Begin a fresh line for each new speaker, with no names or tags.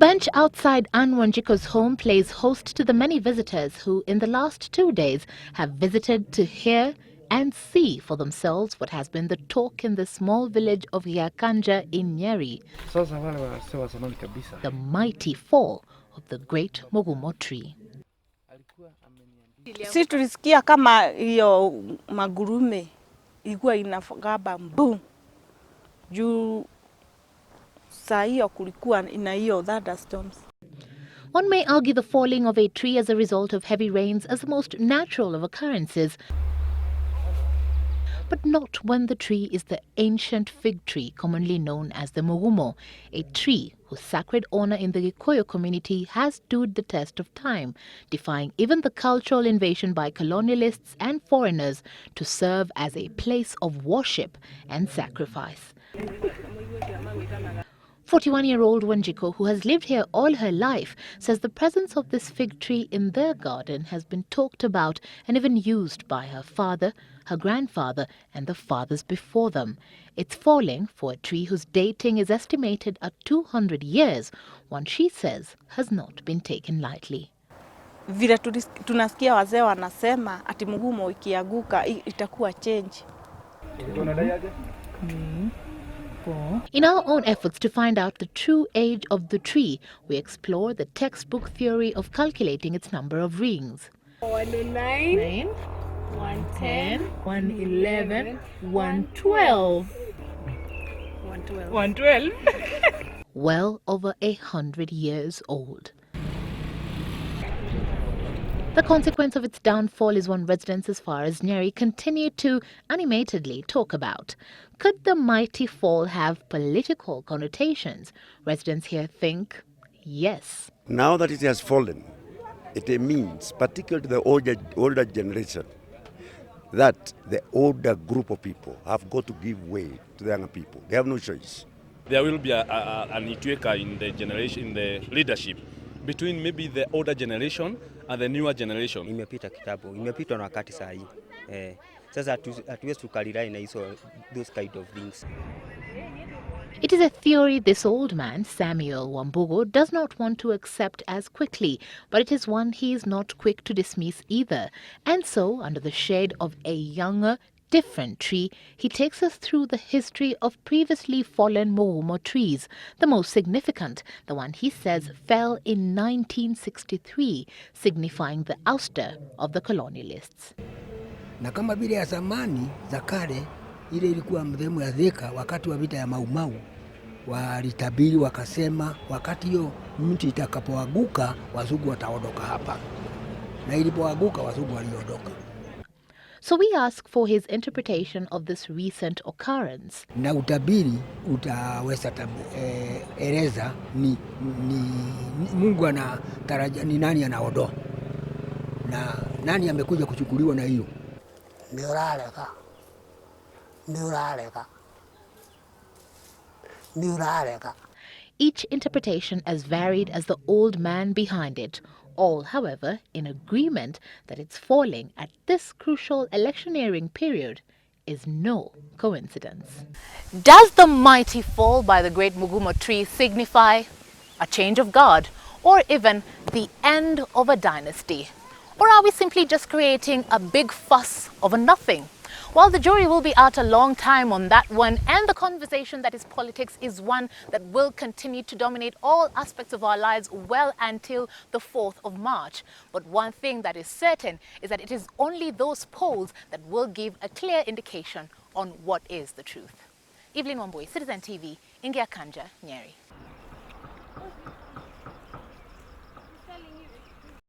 bench outside Anne Wanjiko's home plays host to the many visitors who, in the last 2 days, have visited to hear and see for themselves what has been the talk in the small village of Yakanja in Nyeri. The mighty fall of the great Mugumo tree.
Si tulisikia kama hiyo magurume ilikuwa inafagaba boom. Juu saa hiyo kulikuwa ina hiyo thunderstorms.
One may argue the falling of a tree as a result of heavy rains as the most natural of occurrences, but not when the tree is the ancient fig tree commonly known as the Mugumo, a tree whose sacred honor in the Gikuyu community has stood the test of time, defying even the cultural invasion by colonialists and foreigners to serve as a place of worship and sacrifice. 41-year-old Wanjiko, who has lived here all her life, says the presence of this fig tree in their garden has been talked about and even used by her father, her grandfather and the fathers before them. It's falling for a tree whose dating is estimated at 200 years, one she says has not been taken lightly.
Vile tunasikia wazee wanasema ati Mugumo ikianguka itakuwa change.
In our own efforts to find out the true age of the tree, we explore the textbook theory of calculating its number of rings.
109, 110, 111, 112. 112.
Well over 100 years old. The consequence of its downfall is one residents as far as Nyeri continue to animatedly talk about. Could the mighty fall have political connotations? Residents here think yes.
Now that it has fallen, it means, particularly to the older generation, that the older group of people have got to give way to the younger people. They have no choice.
There will be an itueka in the generation, in the leadership, between maybe the older generation and the newer generation.
Imepita kitabu, imepitwa na wakati saa hii. Sasa hatuwezi tukalilai na hizo those kind of things.
It is a theory this old man, Samuel Wambugo, does not want to accept as quickly, but it is one he is not quick to dismiss either. And so, under the shade of a younger, different tree, he takes us through the history of previously fallen Mugumo trees. The most significant, the one he says fell in 1963, signifying the ouster of the colonialists.
Na kama vile ya zamani za kale ile ilikuwa mdhemu ya Thika wakati wa vita ya Maumau, walitabiri wakasema wakati hiyo mti itakapoanguka wazungu wataondoka hapa, na ilipoanguka wazungu waliondoka.
So we ask for his interpretation of this recent occurrence.
Na utabiri utaweza eleza ni Mungu anataraja ni nani anaondoa na nani amekuja kuchukuliwa na hiyo.
Each interpretation as varied as the old man behind it, all, however, in agreement that its falling at this crucial electioneering period is no coincidence. Does the mighty fall by the great Mugumo tree signify a change of guard or even the end of a dynasty? Or are we simply just creating a big fuss over nothing? Well, the jury will be out a long time on that one, and the conversation that is politics is one that will continue to dominate all aspects of our lives well until the 4th of March. But one thing that is certain is that it is only those polls that will give a clear indication on what is the truth. Evelyn Wambui, Citizen TV, Yakanja, Nyeri.